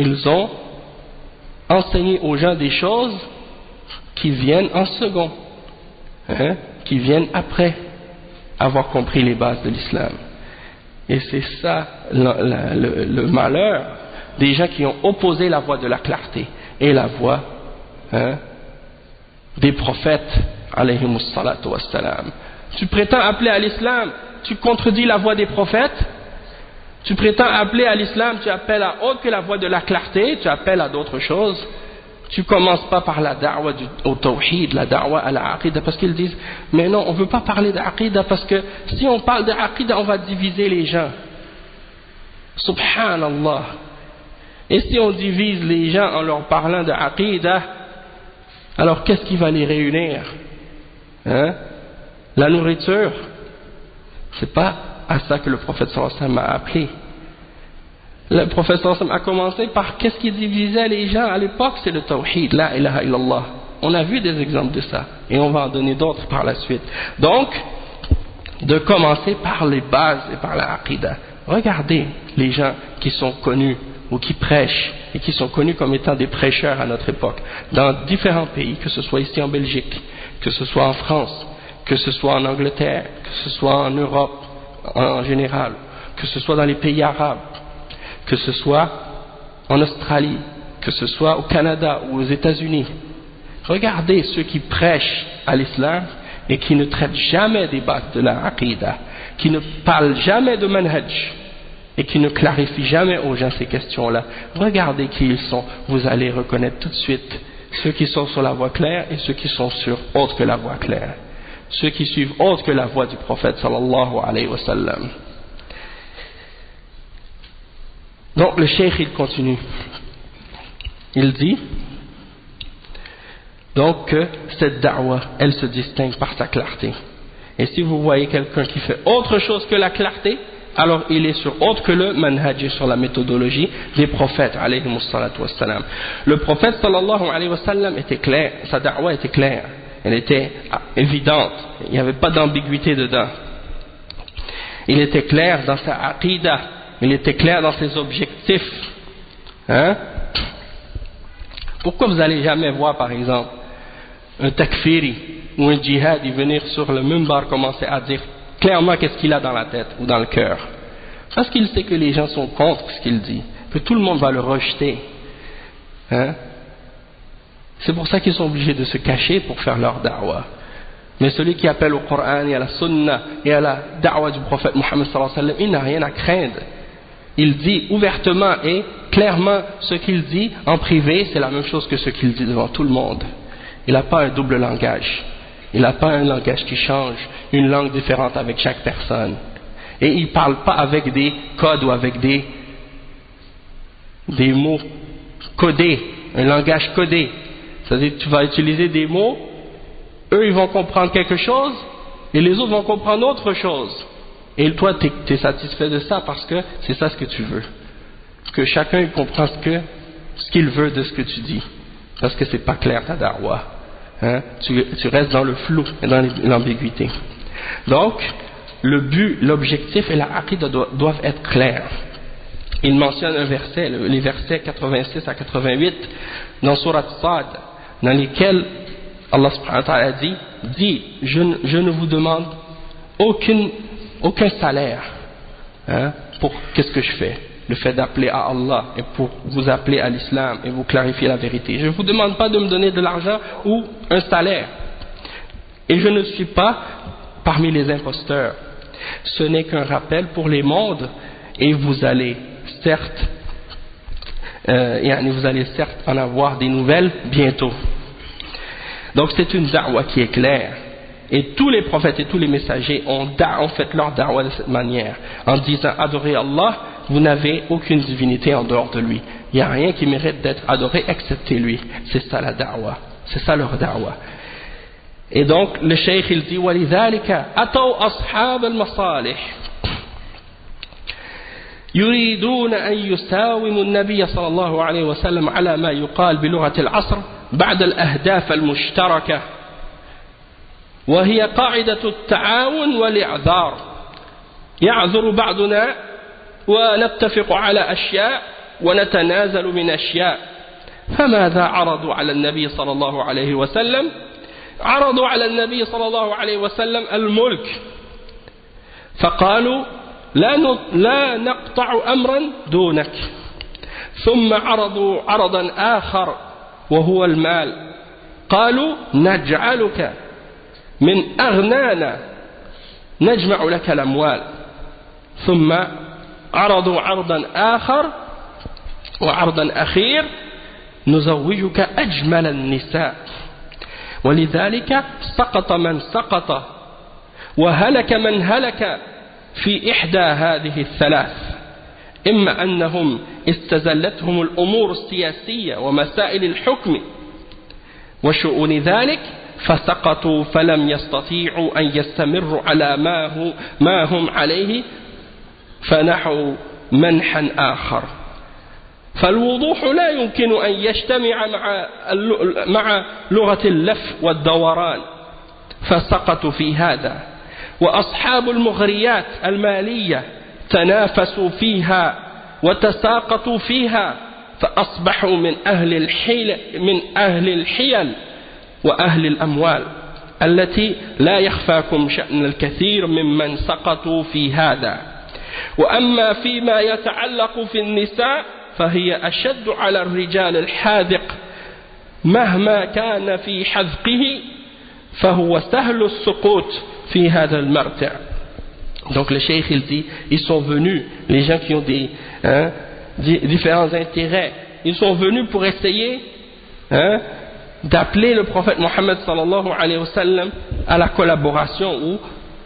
ils ont enseigné aux gens des choses qui viennent en second, qui viennent après avoir compris les bases de l'islam. Et c'est ça le malheur des gens qui ont opposé la voie de la clarté et la voie des prophètes alayhimus salatu wassalam. Tu prétends appeler à l'islam, tu contredis la voie des prophètes. Tu prétends appeler à l'islam, tu appelles à autre que la voie de la clarté, tu appelles à d'autres choses. Tu commences pas par la da'wa au tawhid, la da'wa à la aqidah, parce qu'ils disent mais non, on veut pas parler d'aqidah parce que si on parle d'aqidah, on va diviser les gens. Subhanallah. Et si on divise les gens en leur parlant d'aqidah, alors qu'est-ce qui va les réunir? La nourriture? C'est pas à ça que le prophète sallallahu alayhi wa sallam a appelé. Le prophète sallallahu alayhi wa sallam a commencé par qu'est-ce qui divisait les gens à l'époque? C'est le tawhid, la ilaha illallah. On a vu des exemples de ça et on va en donner d'autres par la suite. Donc, de commencer par les bases et par la aqidah. Regardez les gens qui sont connus ou qui prêchent et qui sont connus comme étant des prêcheurs à notre époque dans différents pays, que ce soit ici en Belgique, que ce soit en France, que ce soit en Angleterre, que ce soit en Europe en général, que ce soit dans les pays arabes, que ce soit en Australie, que ce soit au Canada ou aux États-Unis. Regardez ceux qui prêchent à l'islam et qui ne traitent jamais des bases de la aqidah, qui ne parlent jamais de manhaj et qui ne clarifient jamais aux gens ces questions-là. Regardez qui ils sont, vous allez reconnaître tout de suite ceux qui sont sur la voie claire et ceux qui sont sur autre que la voie claire, ceux qui suivent autre que la voie du prophète sallallahu alayhi wa sallam. Donc le cheikh il continue, il dit donc que cette da'wa elle se distingue par sa clarté, et si vous voyez quelqu'un qui fait autre chose que la clarté, alors il est sur autre que le manhaj, sur la méthodologie des prophètes alayhimus salatu wassalam. Le prophète sallallahu alayhi wa sallam était clair, sa da'wa était claire, elle était évidente, il n'y avait pas d'ambiguïté dedans. Il était clair dans sa aqidah, il était clair dans ses objectifs. Pourquoi vous n'allez jamais voir par exemple un takfiri ou un djihadi venir sur le mimbar commencer à dire clairement qu'est-ce qu'il a dans la tête ou dans le cœur? Parce qu'il sait que les gens sont contre ce qu'il dit, que tout le monde va le rejeter. C'est pour ça qu'ils sont obligés de se cacher pour faire leur da'wa. Mais celui qui appelle au Coran et à la Sunna et à la da'wa du prophète Mohammed sallallahu alayhi wa sallam, il n'a rien à craindre. Il dit ouvertement et clairement ce qu'il dit en privé, c'est la même chose que ce qu'il dit devant tout le monde. Il n'a pas un double langage. Il n'a pas un langage qui change, une langue différente avec chaque personne. Et il ne parle pas avec des codes ou avec des mots codés, un langage codé. C'est-à-dire que tu vas utiliser des mots, eux ils vont comprendre quelque chose, et les autres vont comprendre autre chose. Et toi tu es satisfait de ça parce que c'est ça ce que tu veux. Que chacun comprend ce qu'il veut de ce que tu dis. Parce que c'est pas clair ta da'wa. Tu restes dans le flou et dans l'ambiguïté. Donc, le but, l'objectif et la aqidah doivent être clairs. Il mentionne un verset, les versets 86 à 88 dans Surat Sad, dans lesquels Allah subhanahu wa ta'ala dit je ne vous demande aucun salaire pour qu'est-ce que je fais, le fait d'appeler à Allah et pour vous appeler à l'islam et vous clarifier la vérité. Je ne vous demande pas de me donner de l'argent ou un salaire, et je ne suis pas parmi les imposteurs. Ce n'est qu'un rappel pour les mondes, et vous allez certes en avoir des nouvelles bientôt. Donc c'est une da'wa qui est claire, et tous les prophètes et tous les messagers ont fait leur da'wa de cette manière, en disant adorez Allah, vous n'avez aucune divinité en dehors de lui, il n'y a rien qui mérite d'être adoré excepté lui. C'est ça la da'wa, c'est ça leur da'wa. Et donc le cheikh il dit وَلِذَلِكَ أَتَوْا أَصْحَابَ الْمَصَالِحِ يريدون أن يساوموا النبي صلى الله عليه وسلم على ما يقال بلغة العصر بعد الأهداف المشتركة، وهي قاعدة التعاون والإعذار. يعذر بعضنا ونتفق على أشياء ونتنازل من أشياء. فماذا عرضوا على النبي صلى الله عليه وسلم؟ عرضوا على النبي صلى الله عليه وسلم الملك، فقالوا لا نقطع أمرا دونك. ثم عرضوا عرضا آخر وهو المال، قالوا نجعلك من أغنانا نجمع لك الأموال. ثم عرضوا عرضا آخر وعرضا أخير نزوجك أجمل النساء. ولذلك سقط من سقط وهلك من هلك في إحدى هذه الثلاث، إما أنهم استزلتهم الأمور السياسية ومسائل الحكم وشؤون ذلك فسقطوا فلم يستطيعوا أن يستمروا على ما هم عليه فنحوا منحا آخر. فالوضوح لا يمكن أن يجتمع مع لغة اللف والدوران، فسقطوا في هذا. وأصحاب المغريات المالية تنافسوا فيها وتساقطوا فيها، فأصبحوا من أهل الحيل وأهل الأموال التي لا يخفاكم شأن الكثير ممن سقطوا في هذا. وأما فيما يتعلق في النساء فهي أشد على الرجال الحاذق، مهما كان في حذقه فهو سهل السقوط في هذا المرتع. Donc le cheikh il dit, ils sont venus, les gens qui ont différents intérêts, ils sont venus pour essayer d'appeler le prophète Mohammed sallallahu alayhi wa sallam à la collaboration ou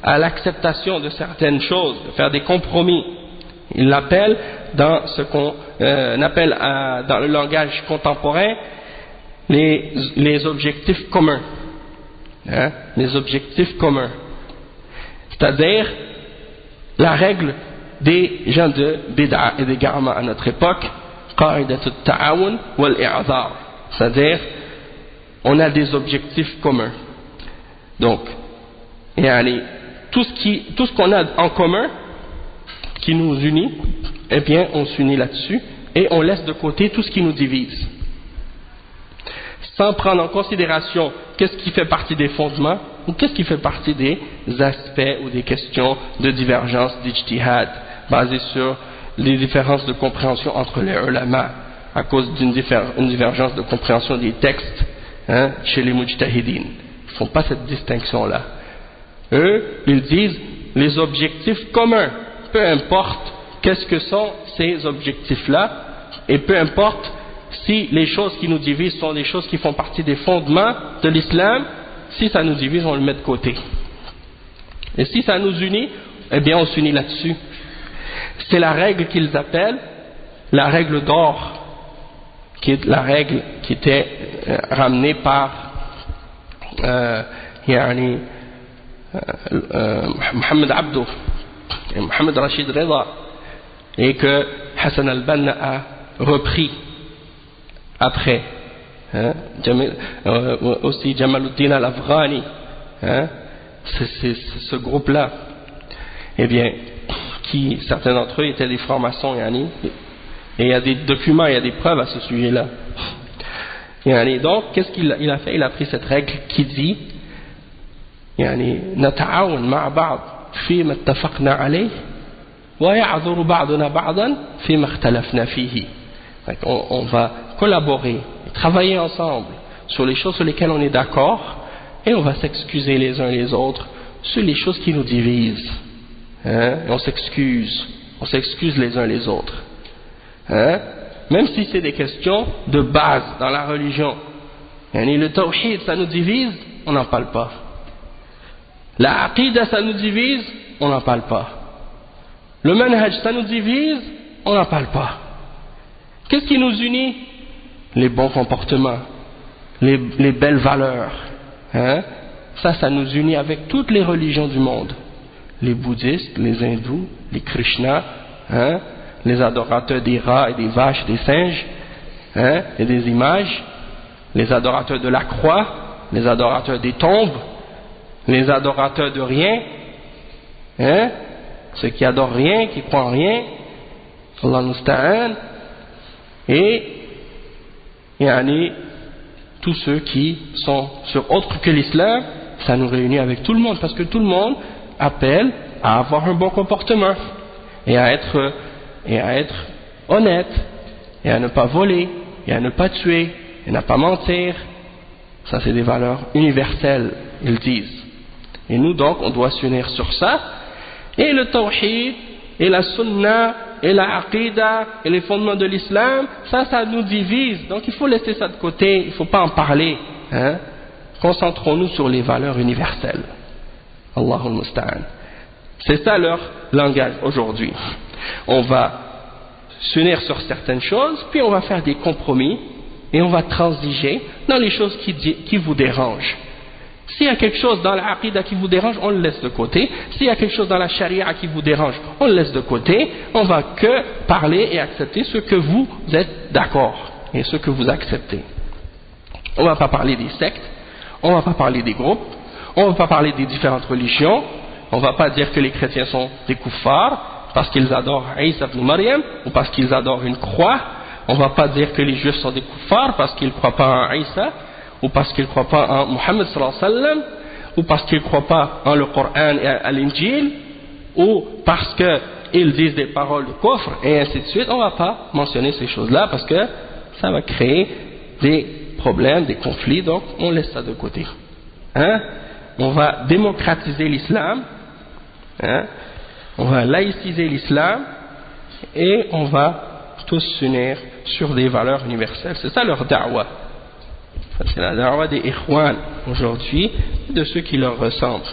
à l'acceptation de certaines choses, de faire des compromis. Il l'appelle dans ce qu'on appelle dans le langage contemporain les objectifs communs. Les objectifs communs. C'est-à-dire la règle des gens de bid'a et des garma à notre époque, qa'idat al-ta'awun wal-i'adhar. C'est-à-dire on a des objectifs communs. Donc, tout ce qu'on a en commun qui nous unit, eh bien on s'unit là-dessus et on laisse de côté tout ce qui nous divise, sans prendre en considération qu'est-ce qui fait partie des fondements ou qu'est-ce qui fait partie des aspects ou des questions de divergence d'ijtihad basées sur les différences de compréhension entre les ulama à cause d'une divergence de compréhension des textes chez les mujtahidin. Ils ne font pas cette distinction-là. Eux, ils disent les objectifs communs, peu importe qu'est-ce que sont ces objectifs-là, et peu importe si les choses qui nous divisent sont des choses qui font partie des fondements de l'islam, si ça nous divise, on le met de côté. Et si ça nous unit, eh bien on s'unit là-dessus. C'est la règle qu'ils appellent la règle d'or, qui est la règle qui était ramenée par Mohamed Abdou et Mohamed Rachid Reza, et que Hassan al-Banna a repris après, aussi Jamaluddin al-Afghani, c'est ce groupe-là, eh bien, qui certains d'entre eux étaient des francs-maçons, et il y a des documents, il y a des preuves à ce sujet-là. Donc, qu'est-ce qu'il a fait? Il a pris cette règle qui dit نتعاون مع بعض فيما اتفقنا عليه ويعذر بعضنا بعضا فيما اختلفنا فيه. On va collaborer, travailler ensemble sur les choses sur lesquelles on est d'accord, et on va s'excuser les uns les autres sur les choses qui nous divisent. Et on s'excuse les uns les autres. Même si c'est des questions de base dans la religion. Le tawhid, ça nous divise, on n'en parle pas. La aqida, ça nous divise, on n'en parle pas. Le manhaj, ça nous divise, on n'en parle pas. Qu'est-ce qui nous unit? Les bons comportements, les belles valeurs. Ça nous unit avec toutes les religions du monde. Les bouddhistes, les hindous, les krishnas, les adorateurs des rats et des vaches et des singes, et des images, les adorateurs de la croix, les adorateurs des tombes, les adorateurs de rien, ceux qui adorent rien, qui croient en rien, Allah musta'an, Et tous ceux qui sont sur autre que l'islam, ça nous réunit avec tout le monde, parce que tout le monde appelle à avoir un bon comportement et à être honnête et à ne pas voler et à ne pas tuer et à ne pas mentir. Ça, c'est des valeurs universelles, ils disent. Et nous donc, on doit s'unir sur ça. Et le tawhid et la sunna et la aqida et les fondements de l'islam, ça nous divise. Donc il faut laisser ça de côté, il ne faut pas en parler. Concentrons-nous sur les valeurs universelles. Allahul Musta'an. C'est ça leur langage aujourd'hui. On va s'unir sur certaines choses, puis on va faire des compromis et on va transiger dans les choses qui vous dérangent. S'il y a quelque chose dans l'aqida qui vous dérange, on le laisse de côté. S'il y a quelque chose dans la charia qui vous dérange, on le laisse de côté. On va que parler et accepter ce que vous êtes d'accord et ce que vous acceptez. On ne va pas parler des sectes, on ne va pas parler des groupes, on ne va pas parler des différentes religions, on ne va pas dire que les chrétiens sont des kuffars parce qu'ils adorent Isa ibn Maryam ou parce qu'ils adorent une croix. On ne va pas dire que les juifs sont des kuffars parce qu'ils ne croient pas en Isa ou parce qu'ils ne croient pas en Muhammad sallallahu alayhi wa sallam, ou parce qu'ils ne croient pas en le Coran et à l'Injil, ou parce qu'ils disent des paroles de kufr, et ainsi de suite. On ne va pas mentionner ces choses-là parce que ça va créer des problèmes, des conflits, donc on laisse ça de côté. On va démocratiser l'islam, on va laïciser l'islam, et on va tous s'unir sur des valeurs universelles. C'est ça leur da'wah. C'est la da'wah des ikhwan aujourd'hui, de ceux qui leur ressemblent.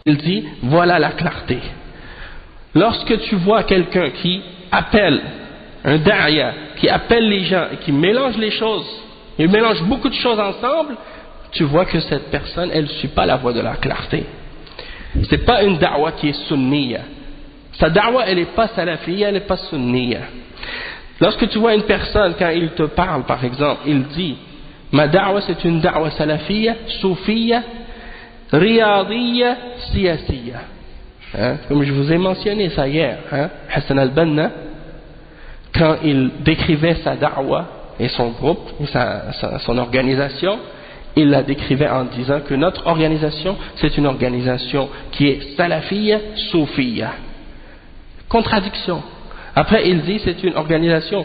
Il dit, voilà la clarté. Lorsque tu vois quelqu'un qui appelle, un da'ya, qui appelle les gens et qui mélange les choses, il mélange beaucoup de choses ensemble, tu vois que cette personne, elle ne suit pas la voie de la clarté. Ce n'est pas une da'wah qui est sunniya. Sa da'wah, elle n'est pas salafiyya, elle n'est pas sunniya. Lorsque tu vois une personne, quand il te parle, par exemple, il dit, ma da'wah c'est une da'wah salafiyya, soufiyya, riyadiyya, siyasiyya. Comme je vous ai mentionné ça hier, Hassan al-Banna, quand il décrivait sa da'wah et son groupe, et son organisation, il la décrivait en disant que notre organisation, c'est une organisation qui est salafiyya, soufiyya. Contradiction. Après, il dit c'est une organisation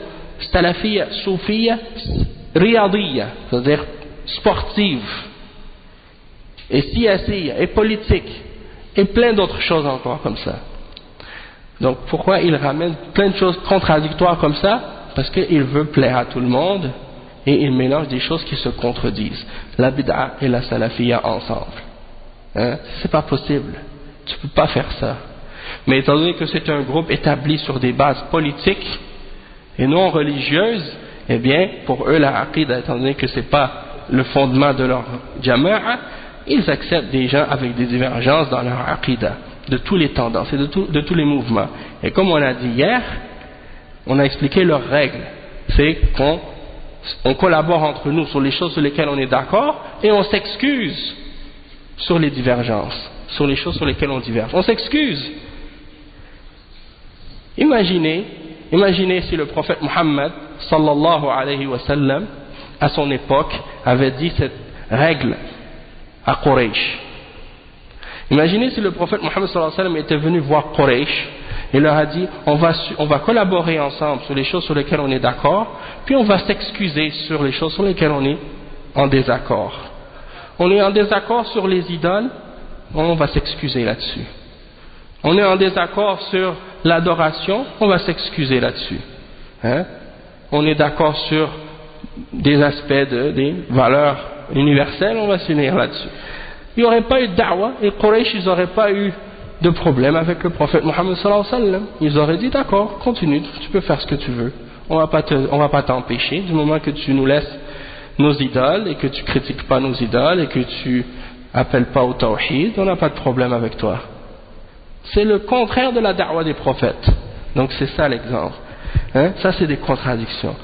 salafiyya, soufiyya, riyadiyya, c'est-à-dire sportive, et siyasiyya, et politique, et plein d'autres choses encore comme ça. Donc pourquoi il ramène plein de choses contradictoires comme ça? Parce qu'il veut plaire à tout le monde, et il mélange des choses qui se contredisent. La bid'a et la salafiyya ensemble. C'est pas possible. Tu peux pas faire ça. Mais étant donné que c'est un groupe établi sur des bases politiques et non religieuses, eh bien, pour eux, la aqida, étant donné que c'est pas le fondement de leur jama'a, ils acceptent des gens avec des divergences dans leur aqida, de toutes les tendances et de tous les mouvements. Et comme on a dit hier, on a expliqué leurs règles. C'est qu'on collabore entre nous sur les choses sur lesquelles on est d'accord et on s'excuse sur les divergences, sur les choses sur lesquelles on diverge. On s'excuse. Imaginez si le prophète Muhammad sallallahu alayhi wa sallam à son époque avait dit cette règle à Quraysh. Imaginez si le prophète Muhammad sallallahu alayhi wa sallam était venu voir Quraysh et leur a dit on va collaborer ensemble sur les choses sur lesquelles on est d'accord, puis on va s'excuser sur les choses sur lesquelles on est en désaccord. On est en désaccord sur les idoles, on va s'excuser là-dessus. On est en désaccord sur l'adoration, on va s'excuser là-dessus. On est d'accord sur des aspects des valeurs universelles, on va s'unir là-dessus. Il n'y aurait pas eu de da'wah, et Quraysh, ils n'auraient pas eu de problème avec le prophète Mohammed sallallahu alayhi wa sallam. Ils auraient dit d'accord, continue, tu peux faire ce que tu veux. On va pas t'empêcher, du moment que tu nous laisses nos idoles, et que tu critiques pas nos idoles, et que tu appelles pas au tawhid, on n'a pas de problème avec toi. C'est le contraire de la da'wah des prophètes. Donc c'est ça l'exemple. Ça c'est des contradictions.